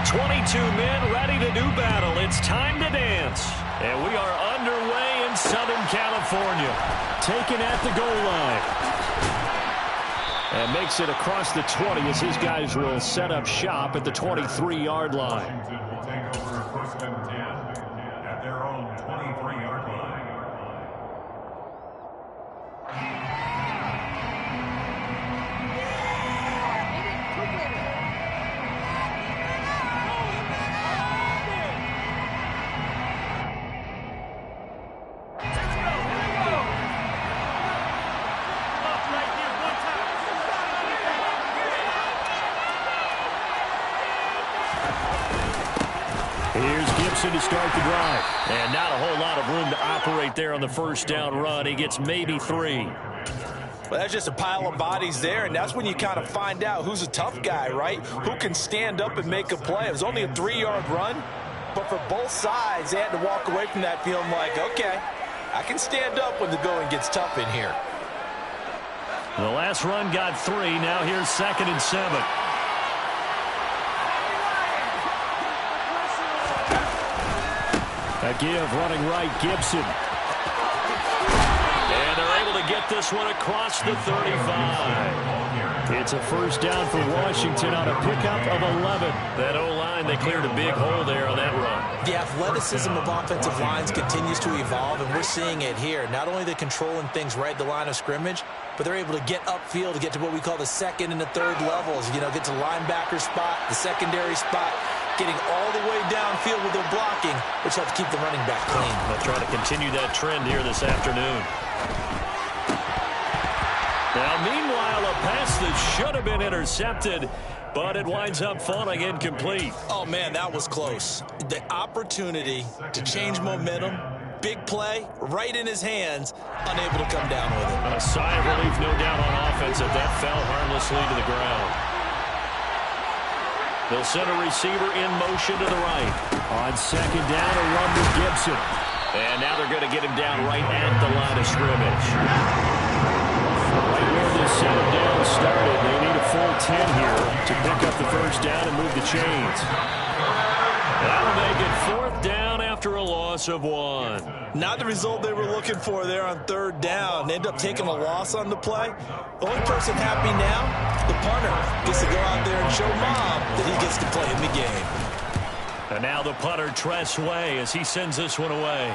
22 men ready to do battle. It's time to dance. And we are underway in Southern California. Taken at the goal line. And makes it across the 20 as his guys will set up shop at the 23-yard line. Will take over first and 10 at their own 23-yard line. Here's Gibson to start the drive. And not a whole lot of room to operate there on the first down run. He gets maybe 3. Well, that's just a pile of bodies there, and that's when you kind of find out who's a tough guy, right? Who can stand up and make a play. It was only a 3-yard run, but for both sides, they had to walk away from that feeling like, okay, I can stand up when the going gets tough in here. The last run got 3. Now here's 2nd and 7. A give running right, Gibson. And they're able to get this one across the 35. It's a first down for Washington on a pickup of 11. That O-line, they cleared a big hole there on that run. The athleticism of offensive lines continues to evolve, and we're seeing it here. Not only are they controlling things right at the line of scrimmage, but they're able to get upfield to get to what we call the second and the third levels. You know, get to the linebacker spot, the secondary spot, getting all the way downfield with their blocking, which helps keep the running back clean. They'll try to continue that trend here this afternoon. Now, meanwhile, a pass that should have been intercepted, but it winds up falling incomplete. Oh, man, that was close. The opportunity to change momentum, big play, right in his hands, unable to come down with it. A sigh of relief, no doubt, on offense that fell harmlessly to the ground. They'll send a receiver in motion to the right. On second down, a run with Gibson. And now they're going to get him down right at the line of scrimmage. Right where this set him down started, they need a full 10 here to pick up the first down and move the chains. That'll make it 4th down after a loss of 1. Not the result they were looking for there on 3rd down. They end up taking a loss on the play. The only person happy now, the punter, gets to go out there and show Mom that he gets to play in the game. And now the punter, Tress Way, as he sends this one away.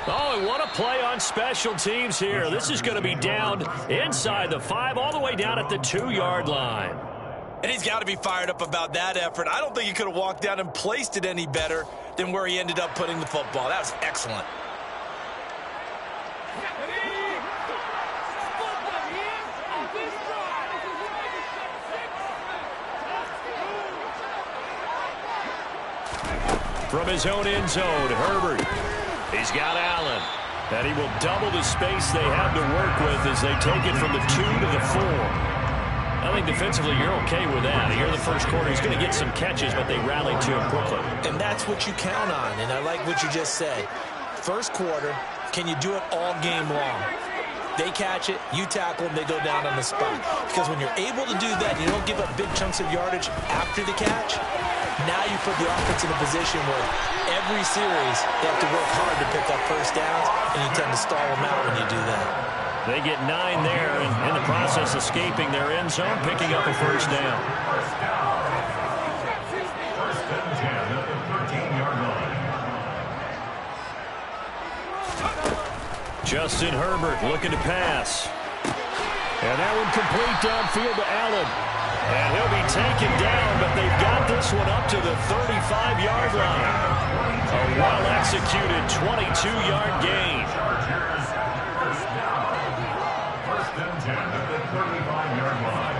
Oh, and what a play on special teams here. This is going to be down inside the 5, all the way down at the 2-yard line. And he's got to be fired up about that effort. I don't think he could have walked down and placed it any better than where he ended up putting the football. That was excellent. From his own end zone, Herbert. He's got Allen. And he will double the space they have to work with as they take it from the 2 to the 4. I think defensively you're okay with that. Here in the first quarter, he's going to get some catches, but they rallied to him quickly. And that's what you count on, and I like what you just said. First quarter, can you do it all game long? They catch it, you tackle them, they go down on the spot. Because when you're able to do that, you don't give up big chunks of yardage after the catch. Now you put the offense in a position where every series they have to work hard to pick up first downs, and you tend to stall them out when you do that. They get 9 there, and in the process escaping their end zone, picking up a first down. First and 10 at the 13-yard line. Justin Herbert looking to pass. And that one complete downfield to Allen. And he'll be taken down, but they've got this one up to the 35-yard line. A well-executed 22-yard gain. First and 10 at the 35-yard line.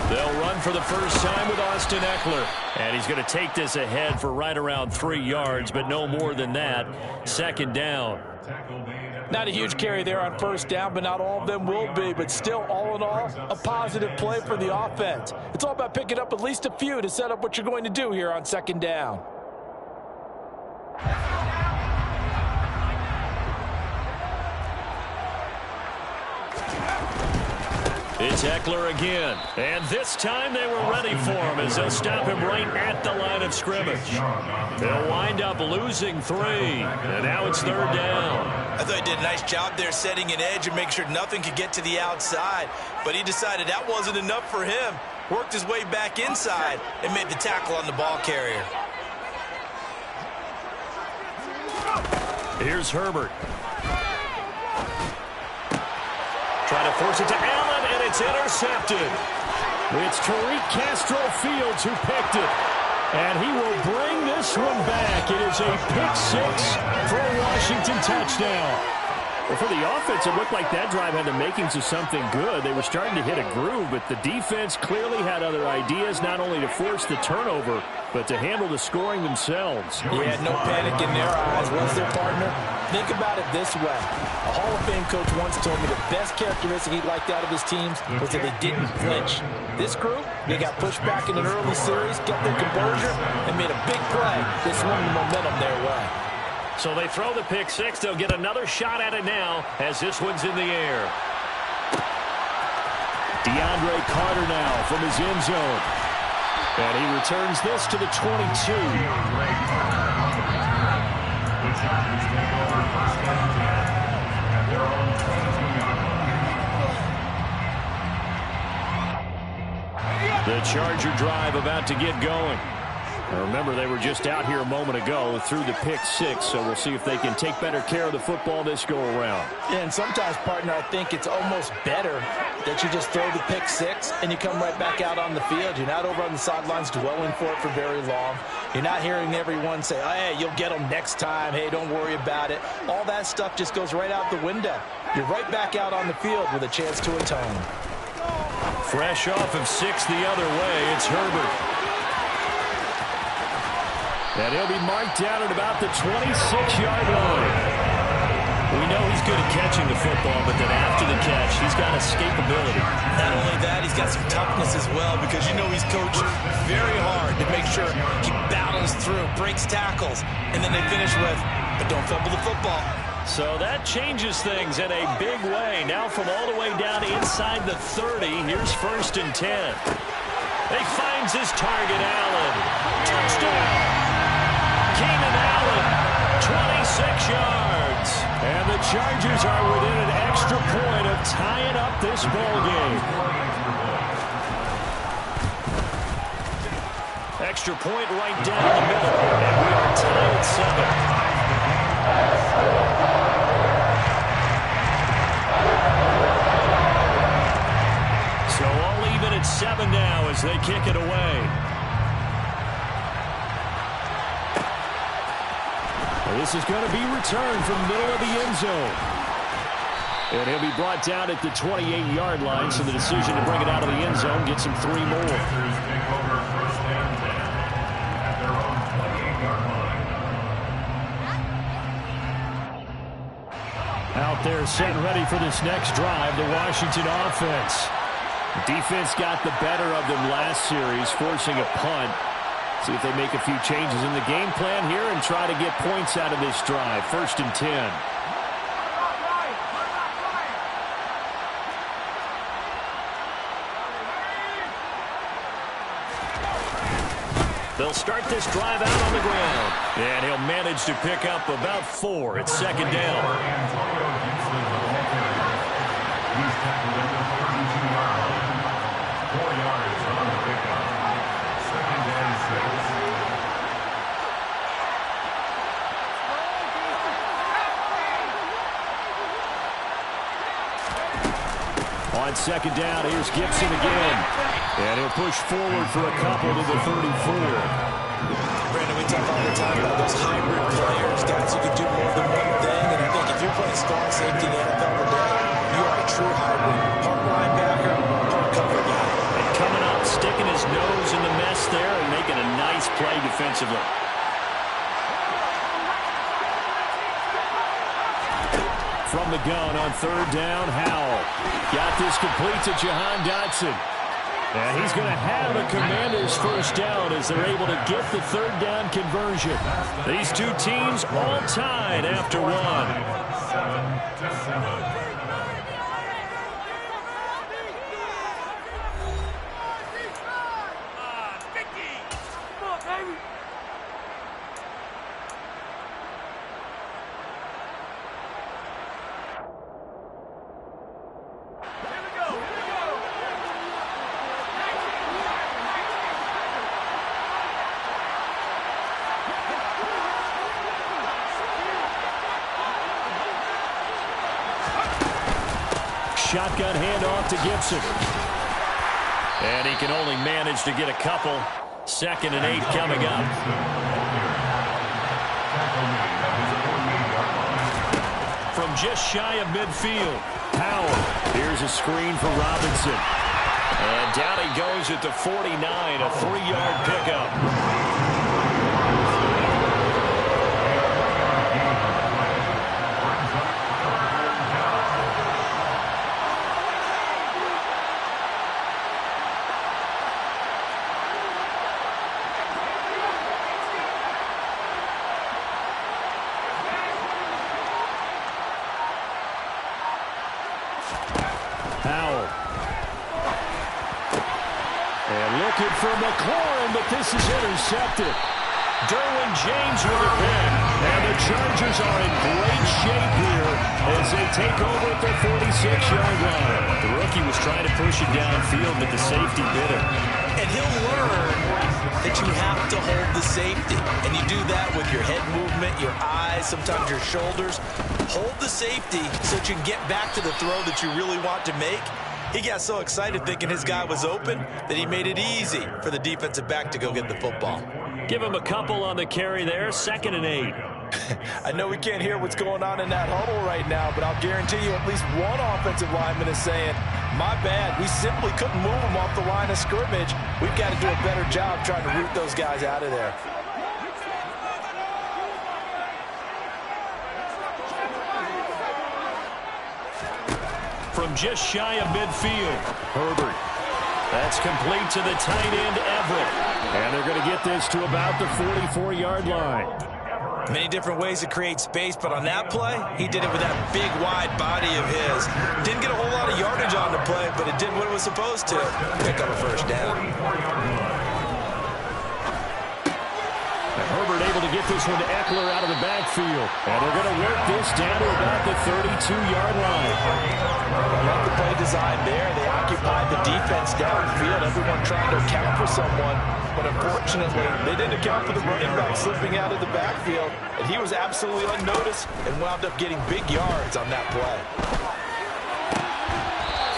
They'll run for the first time with Austin Ekeler. And he's going to take this ahead for right around 3 yards, but no more than that. 2nd down. Not a huge carry there on first down, but not all of them will be. But still, all in all, a positive play for the offense. It's all about picking up at least a few to set up what you're going to do here on 2nd down. It's Eckler again. And this time they were ready for him as they'll stop him right at the line of scrimmage. They'll wind up losing 3. And now it's 3rd down. I thought he did a nice job there setting an edge and making sure nothing could get to the outside. But he decided that wasn't enough for him. Worked his way back inside and made the tackle on the ball carrier. Here's Herbert. Trying to force it to Allen, and it's intercepted. It's Tariq Castro-Fields who picked it. And he will bring this one back. It is a pick-6 for a Washington touchdown. Well, for the offense, it looked like that drive had the makings of something good. They were starting to hit a groove, but the defense clearly had other ideas, not only to force the turnover, but to handle the scoring themselves. Yeah, no panic in their eyes. Was their partner? Think about it this way. A Hall of Fame coach once told me the best characteristic he liked out of his teams was that they didn't flinch. This group, they got pushed back in an early series, kept their composure, and made a big play that swung the momentum their way. So they throw the pick-6. They'll get another shot at it now as this one's in the air. DeAndre Carter now from his end zone. And he returns this to the 22. The Charger drive about to get going. Now remember, they were just out here a moment ago through the pick-6, so we'll see if they can take better care of the football this go-around. Yeah, and sometimes, partner, I think it's almost better that you just throw the pick-6 and you come right back out on the field. You're not over on the sidelines dwelling for it for very long. You're not hearing everyone say, oh, hey, you'll get them next time. Hey, don't worry about it. All that stuff just goes right out the window. You're right back out on the field with a chance to atone. Fresh off of 6 the other way, it's Herbert. And he'll be marked down at about the 26-yard line. We know he's good at catching the football, but then after the catch, he's got escapability. Not only that, he's got some toughness as well, because you know he's coached very hard to make sure he battles through, breaks tackles, and then they finish with, but don't fumble the football. So that changes things in a big way. Now from all the way down inside the 30, here's 1st and 10. He finds his target, Allen. Touchdown! Keenan Allen, 26 yards. And the Chargers are within an extra point of tying up this ball game. Extra point right down the middle. And we are tied at 7. So all even at 7 now as they kick it away. This is going to be returned from the middle of the end zone. And he'll be brought down at the 28-yard line, so the decision to bring it out of the end zone gets him 3 more. Out there set and ready for this next drive, the Washington offense. Defense got the better of them last series, forcing a punt. See if they make a few changes in the game plan here and try to get points out of this drive. 1st and 10. They'll start this drive out on the ground. And he'll manage to pick up about 4. It's 2nd down. On 2nd down, here's Gibson again. And he'll push forward for a couple to the 34. Brandon, we talk all the time about those hybrid players, guys who can do more than one thing. And I think if you're playing strong safety in the NFL today, you are a true hybrid. Part linebacker, part cover guy. And coming up, sticking his nose in the mess there and making a nice play defensively. From the gun on 3rd down, Howell. Got this complete to Jahan Dotson. And he's going to have a Commanders 1st down as they're able to get the 3rd down conversion. These two teams all tied after 1. shotgun handoff to Gibson. And he can only manage to get a couple. 2nd and 8 coming up. From just shy of midfield, Powell. Here's a screen for Robinson. And down he goes at the 49, a 3-yard pickup. Powell. And looking for McLaurin, but this is intercepted. Derwin James with a pick. And the Chargers are in great shape here as they take over at their 46-yard line. The rookie was trying to push it downfield, but the safety bit him. And he'll learn that you have to hold the safety. And you do that with your head movement, your eyes, sometimes your shoulders. Hold the safety so that you can get back to the throw that you really want to make. He got so excited thinking his guy was open that he made it easy for the defensive back to go get the football. Give him a couple on the carry there, 2nd and 8. I know we can't hear what's going on in that huddle right now, but I'll guarantee you at least one offensive lineman is saying, my bad, we simply couldn't move them off the line of scrimmage. We've got to do a better job trying to root those guys out of there. From just shy of midfield, Herbert. That's complete to the tight end, Everett. And they're going to get this to about the 44-yard line. Many different ways to create space, but on that play, he did it with that big, wide body of his. Didn't get a whole lot of yardage on the play, but it did what it was supposed to. Pick up a 1st down. And Herbert able to get this one to Eckler out of the backfield. And they're going to work this down to about the 32-yard line. I love the play design there. They occupied the defense downfield. Everyone trying to account for someone. But unfortunately, they didn't account for the running back slipping out of the backfield. And he was absolutely unnoticed and wound up getting big yards on that play.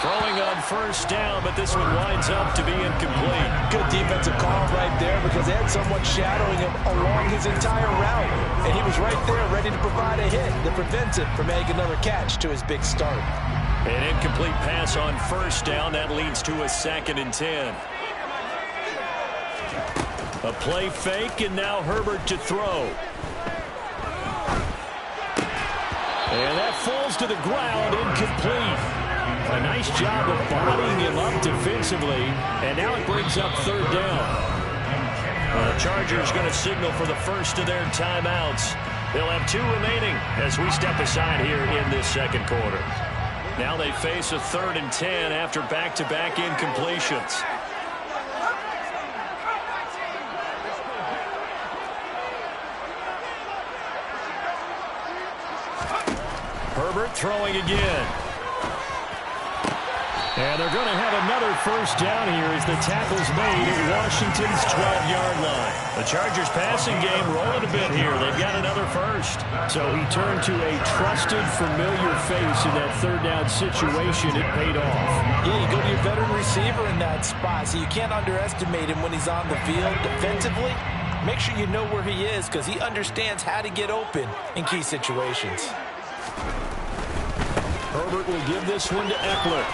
Throwing on 1st down, but this one winds up to be incomplete. Good defensive call right there because they had someone shadowing him along his entire route. And he was right there ready to provide a hit that prevents him from making another catch to his big start. An incomplete pass on 1st down. That leads to a 2nd and 10. A play fake, and now Herbert to throw. And that falls to the ground, incomplete. A nice job of bodying him up defensively, and now it brings up 3rd down. The Chargers going to signal for the first of their timeouts. They'll have 2 remaining as we step aside here in this 2nd quarter. Now they face a 3rd and 10 after back-to-back incompletions. Herbert throwing again. And they're going to have another 1st down here as the tackle's made at Washington's 12-yard line. The Chargers passing game rolling a bit here. They've got another 1st. So he turned to a trusted, familiar face in that 3rd down situation. It paid off. Yeah, you go to your veteran receiver in that spot, so you can't underestimate him when he's on the field defensively. Make sure you know where he is because he understands how to get open in key situations. Herbert will give this one to Eckler.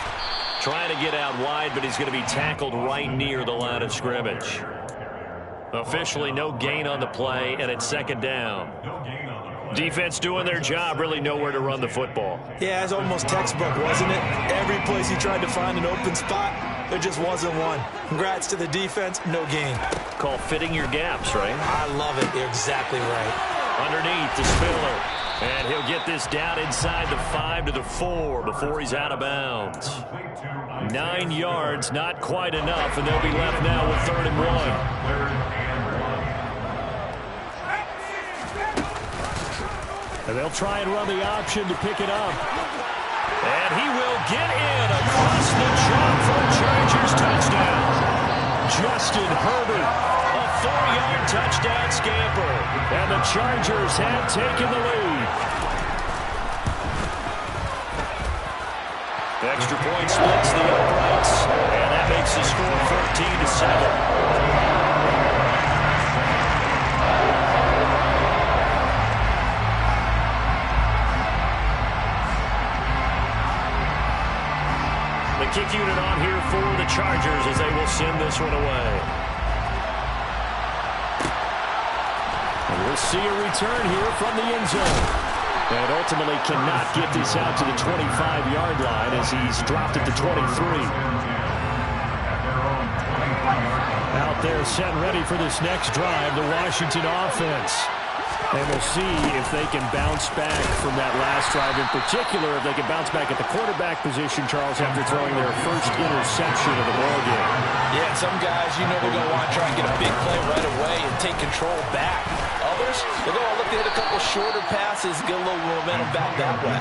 Trying to get out wide, but he's going to be tackled right near the line of scrimmage. Officially no gain on the play, and it's 2nd down. Defense doing their job, really nowhere to run the football. Yeah, it's almost textbook, wasn't it? Every place he tried to find an open spot, there just wasn't one. Congrats to the defense, no gain. Call fitting your gaps, right? I love it. You're exactly right. Underneath to Spiller. And he'll get this down inside the 5 to the 4 before he's out of bounds. 9 yards, not quite enough, and they'll be left now with 3rd and 1. And they'll try and run the option to pick it up. And he will get in across the chalk for a Chargers touchdown. Justin Herbert, a 4-yard touchdown scamper. And the Chargers have taken the lead. Extra point splits the uprights, and that makes the score 14-7. The kick unit on here for the Chargers as they will send this one away. And we'll see a return here from the end zone. And ultimately cannot get this out to the 25-yard line as he's dropped it to 23. Out there set ready for this next drive, the Washington offense. And we'll see if they can bounce back from that last drive. In particular, if they can bounce back at the quarterback position, Charles, after throwing their first interception of the ballgame. Yeah, some guys, you know they're going to want to try and get a big play right away and take control back. Others, they're going to look to hit a couple shorter passes, get a little momentum back that way.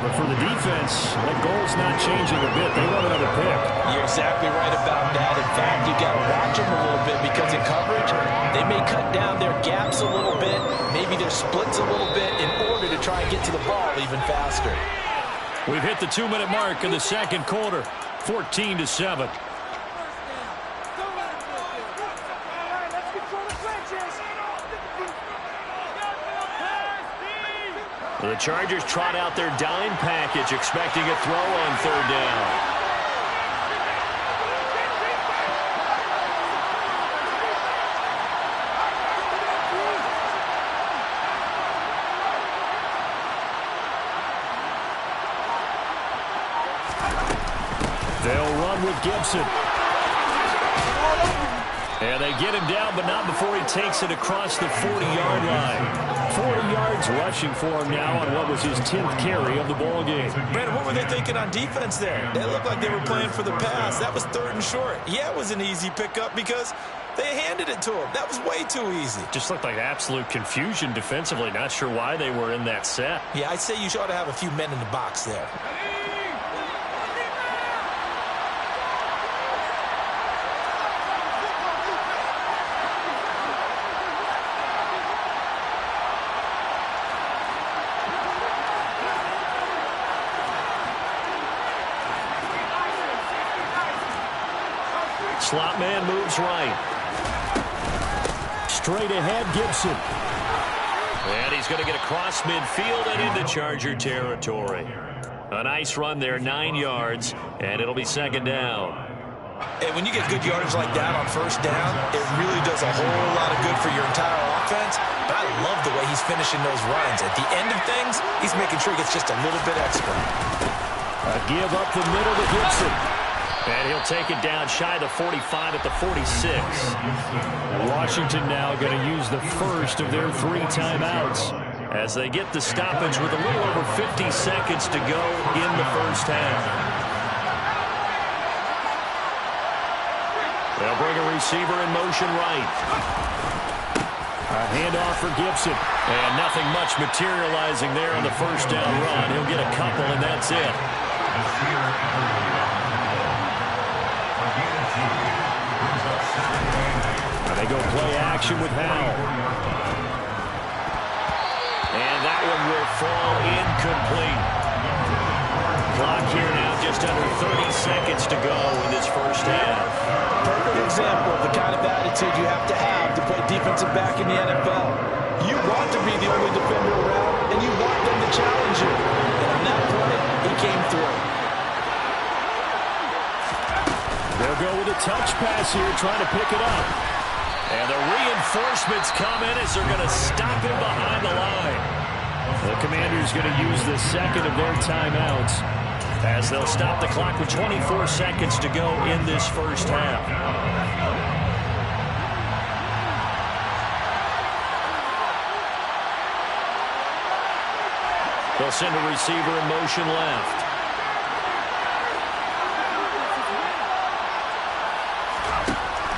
But for the defense, that goal's not changing a bit. They want another pick. You're exactly right about that. In fact, you got to watch them a little bit because in coverage, they may cut down their gaps a little bit, maybe their splits a little bit in order to try and get to the ball even faster. We've hit the 2-minute mark in the second quarter, 14-7. The Chargers trot out their dime package, expecting a throw on third down. They'll run with Gibson. And they get him down, but not before he takes it across the 40-yard line. 40 yards rushing for him now on what was his 10th carry of the ball game. Brandon, what were they thinking on defense there? They looked like they were playing for the pass. That was third and short. Yeah, it was an easy pickup because they handed it to him. That was way too easy. Just looked like absolute confusion defensively. Not sure why they were in that set. Yeah, I'd say you ought to have a few men in the box there. Slot man moves right. Straight ahead, Gibson. And he's going to get across midfield and into Charger territory. A nice run there, 9 yards, and it'll be second down. And when you get good yardage like that on first down, it really does a whole lot of good for your entire offense. But I love the way he's finishing those runs. At the end of things, he's making sure he gets just a little bit extra. A give up the middle to Gibson. And he'll take it down shy of the 45 at the 46. Washington now going to use the first of their 3 timeouts as they get the stoppage with a little over 50 seconds to go in the first half. They'll bring a receiver in motion right. A handoff for Gibson. And nothing much materializing there on the first down run. He'll get a couple, and that's it. They go play action with Howell. And that one will fall incomplete. Clock here now just under 30 seconds to go in this first half. Perfect example of the kind of attitude you have to play defensive back in the NFL. You want to be the only defender around, and you want them to challenge you. And on that play, he came through. They'll go with a touch pass here, trying to pick it up. And the reinforcements come in as they're going to stop him behind the line. The Commanders going to use the second of their timeouts as they'll stop the clock with 24 seconds to go in this first half. They'll send a receiver in motion left.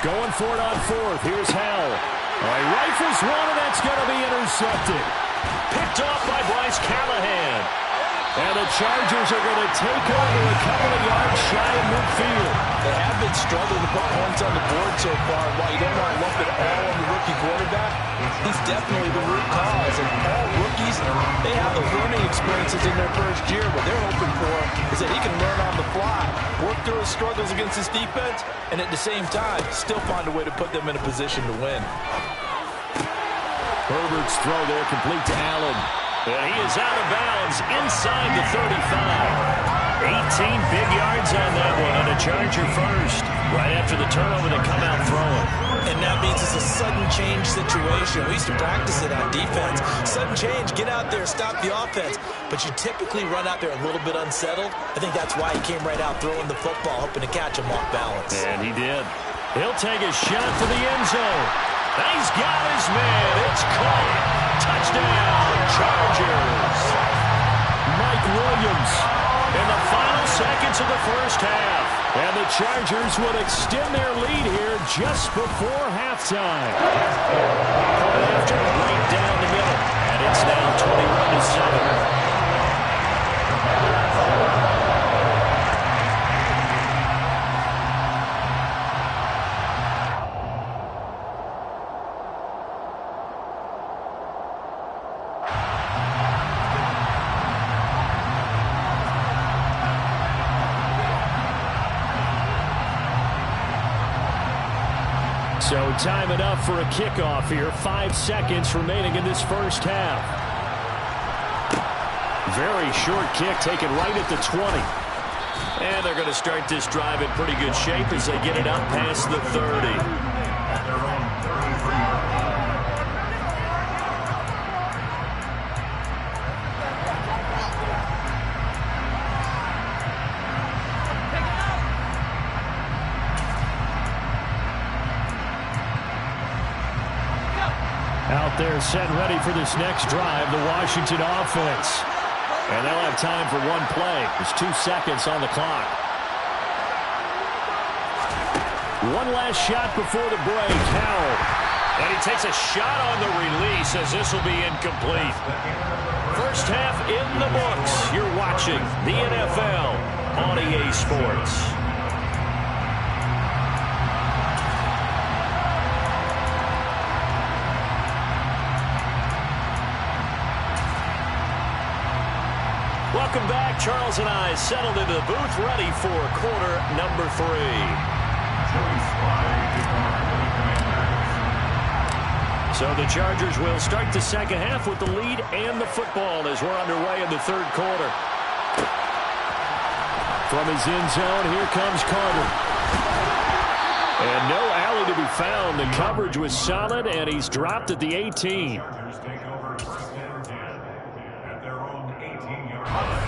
Going for it on fourth. Here's Howell. He rifles one, and that's going to be intercepted. Picked off by Bryce Callahan. And the Chargers are going to take over a couple of yards shy of midfield. They have been struggling to put points on the board so far. While you don't want to lump it all on the rookie quarterback, he's definitely the root cause. And all rookies, they have those learning experiences in their first year. What they're hoping for is that he can learn on the work through his struggles against his defense, and at the same time, still find a way to put them in a position to win. Herbert's throw there complete to Allen. And he is out of bounds inside the 35. 18 big yards on that one on a Charger first. Right after the turnover, they come out throwing. And that means it's a sudden change situation. We used to practice it on defense. Sudden change, get out there, stop the offense. But you typically run out there a little bit unsettled. I think that's why he came right out throwing the football, hoping to catch him off balance. And he did. He'll take a shot to the end zone. He's got his man. It's caught. Touchdown, Chargers. Mike Williams in the final seconds of the first half. And the Chargers would extend their lead here just before halftime. After right down the middle. And it's now 21-7. So time enough for a kickoff here. 5 seconds remaining in this first half. Very short kick taken right at the 20. And they're going to start this drive in pretty good shape as they get it up past the 30. Out there set and ready for this next drive, the Washington offense. And they'll have time for one play. There's 2 seconds on the clock. One last shot before the break. Howell. And he takes a shot on the release as this will be incomplete. First half in the books. You're watching the NFL on EA Sports. Welcome back. Charles and I settled into the booth, ready for quarter number 3. So the Chargers will start the second half with the lead and the football as we're underway in the third quarter. From his end zone, here comes Carter. And no alley to be found. The coverage was solid, and he's dropped at the 18.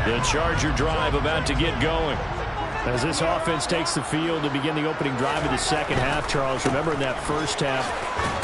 The Charger drive about to get going. As this offense takes the field to begin the opening drive of the second half, Charles, remember in that first half,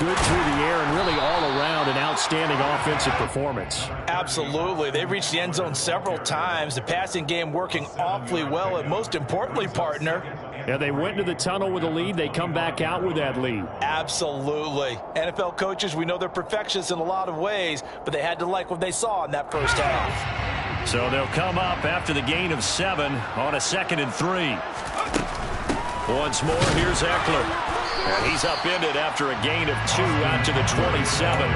good through the air and really all around an outstanding offensive performance. Absolutely. They reached the end zone several times. The passing game working awfully well, and most importantly, partner, yeah, they went into the tunnel with a lead. They come back out with that lead. Absolutely. NFL coaches, we know they're perfectionists in a lot of ways, but they had to like what they saw in that first half. So they'll come up after the gain of 7 on a 2nd and 3. Once more, here's Eckler. And he's upended after a gain of 2 out to the 27.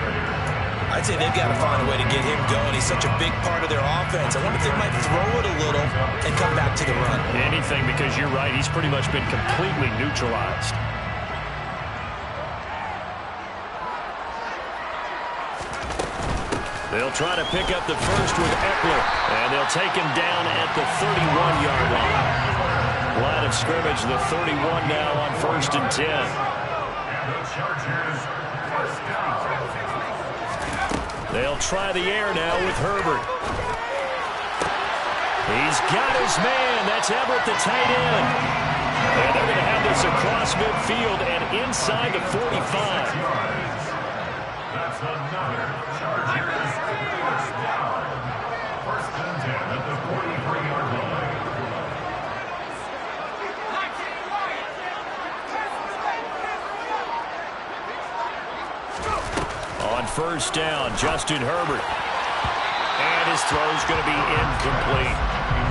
I'd say they've got to find a way to get him going. He's such a big part of their offense. I wonder if they might throw it a little and come back to the run. Anything, because you're right. He's pretty much been completely neutralized. They'll try to pick up the first with Eckler, and they'll take him down at the 31-yard line. Line of scrimmage, the 31 now on 1st and 10. They'll try the air now with Herbert. He's got his man. That's Everett, the tight end. And they're going to have this across midfield and inside the 45. That's another Chargers first down. 1st and 10 at the 43-yard line. On 1st down, Justin Herbert. And his throw's going to be incomplete.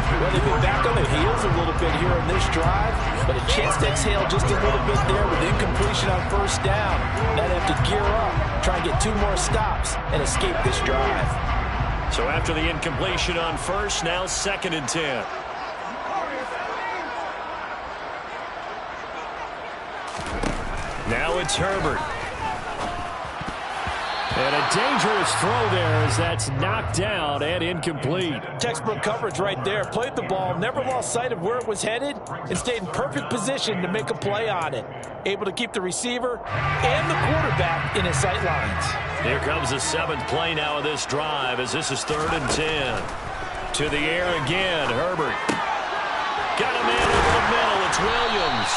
Well, they've been back on their heels a little bit here on this drive, but a chance to exhale just a little bit there with incompletion on 1st down. Now they have to gear up, try and get 2 more stops, and escape this drive. So after the incompletion on 1st, now 2nd and 10. Now it's Herbert. And a dangerous throw there as that's knocked down and incomplete. Textbook coverage right there. Played the ball, never lost sight of where it was headed, and stayed in perfect position to make a play on it. Able to keep the receiver and the quarterback in his sight lines. Here comes the 7th play now of this drive as this is 3rd and 10. To the air again, Herbert. Got a man over the middle. It's Williams.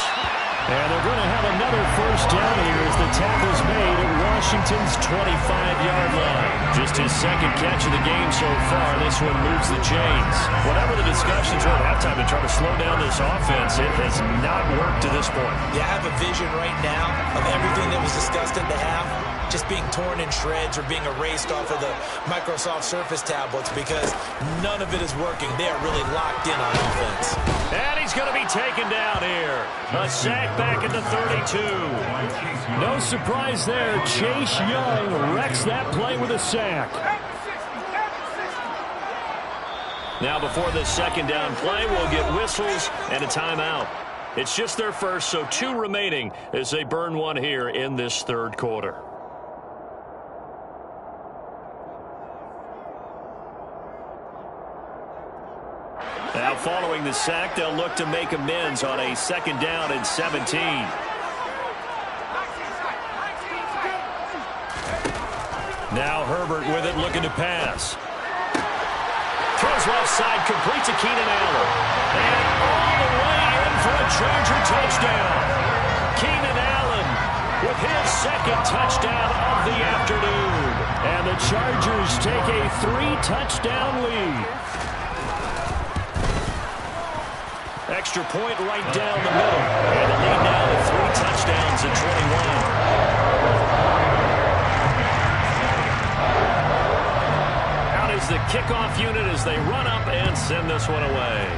And they're going to have another first down here as the tackle's made at Washington's 25-yard line. Just his 2nd catch of the game so far. This one moves the chains. Whatever the discussions were at halftime to try to slow down this offense, it has not worked to this point. Yeah, I have a vision right now of everything that was discussed at the half just being torn in shreds or being erased off of the Microsoft Surface tablets because none of it is working. They are really locked in on offense. And he's going to be taken down here. A sack back at the 32. No surprise there. Chase Young wrecks that play with a sack. Now before the 2nd down play, we'll get whistles and a timeout. It's just their first, so 2 remaining as they burn one here in this 3rd quarter. Now following the sack, they'll look to make amends on a 2nd down and 17. Now Herbert with it, looking to pass. Throws left side, complete to Keenan Allen. And all the way in for a Charger touchdown. Keenan Allen with his 2nd touchdown of the afternoon. And the Chargers take a 3-touchdown lead. Extra point right down the middle. And the lead now to 3 touchdowns at 21. Out is the kickoff unit as they run up and send this one away.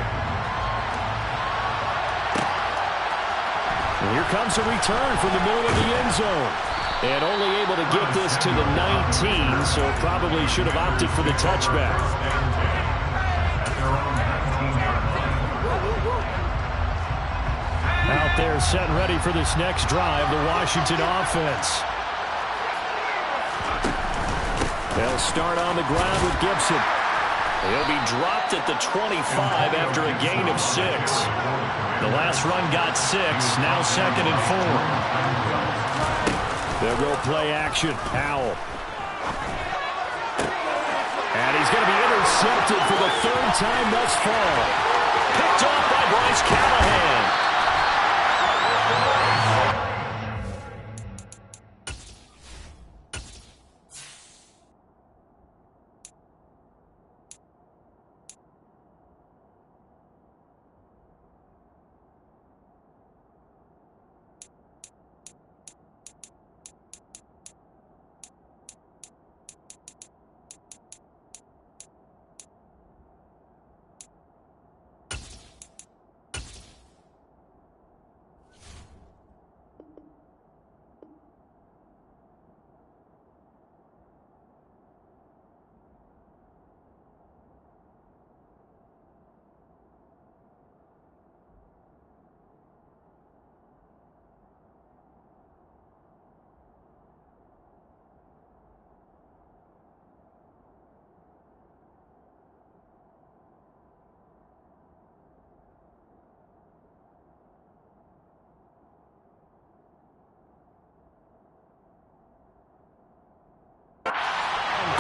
And here comes a return from the middle of the end zone. And only able to get this to the 19, so probably should have opted for the touchback. Out there set and ready for this next drive, the Washington offense. They'll start on the ground with Gibson. He'll be dropped at the 25 after a gain of 6. The last run got 6, now 2nd and 4. They'll go play action. Howell. And he's going to be intercepted for the 3rd time thus far. Picked off by Bryce Callahan.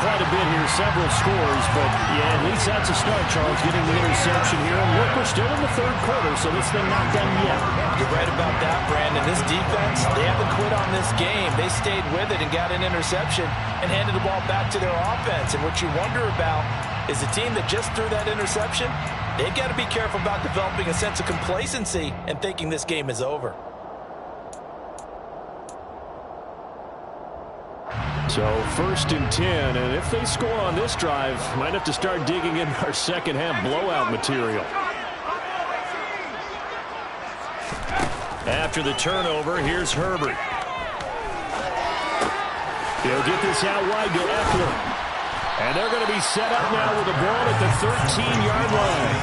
Quite a bit here, several scores, but yeah, at least that's a start, Charles, getting the interception here. And look, we're still in the 3rd quarter, so this thing not done yet. You're right about that, Brandon. This defense, they haven't quit on this game. They stayed with it and got an interception and handed the ball back to their offense. And what you wonder about is the team that just threw that interception, they've got to be careful about developing a sense of complacency and thinking this game is over. So 1st and 10, and if they score on this drive, might have to start digging in our 2nd half blowout material. After the turnover, here's Herbert. He'll get this out wide to Eckler. And they're going to be set up now with the ball at the 13-yard line.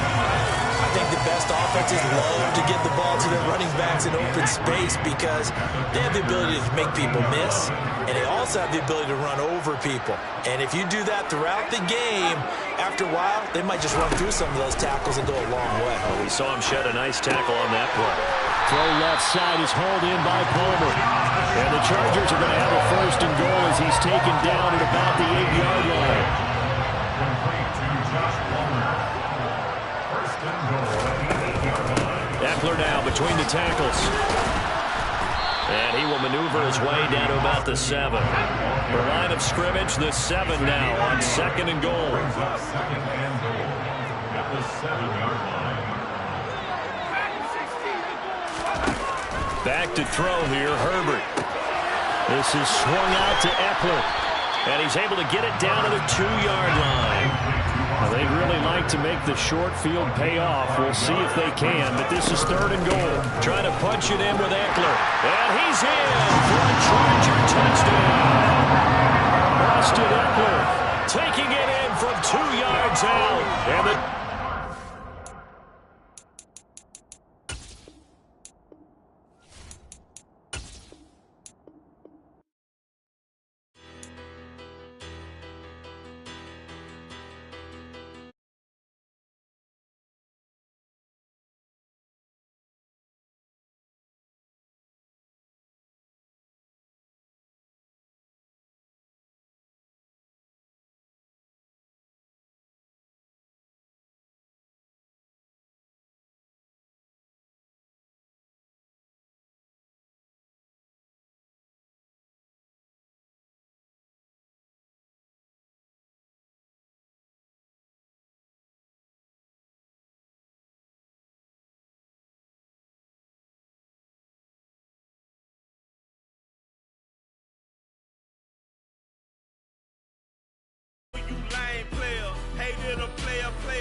I think the best offenses love to give the ball to their running backs in open space because they have the ability to make people miss, and they also have the ability to run over people. And if you do that throughout the game, after a while, they might just run through some of those tackles and go a long way. Well, we saw him shed a nice tackle on that play. Throw left side is hauled in by Palmer. And the Chargers are going to have a first and goal as he's taken down at about the 8-yard line. Complete to Josh Palmer. First and goal at the 8-yard line. Eckler now between the tackles. And he will maneuver his way down to about the 7. The line of scrimmage, the 7 now on second and goal. Brings up second and goal at the 7-yard line. Back to throw here, Herbert. This is swung out to Eckler. And he's able to get it down to the 2-yard line. Well, they'd really like to make the short field pay off. We'll see if they can, but this is third and goal. Trying to punch it in with Eckler. And he's in for a Charger touchdown. Austin Eckler taking it in from 2 yards out. And the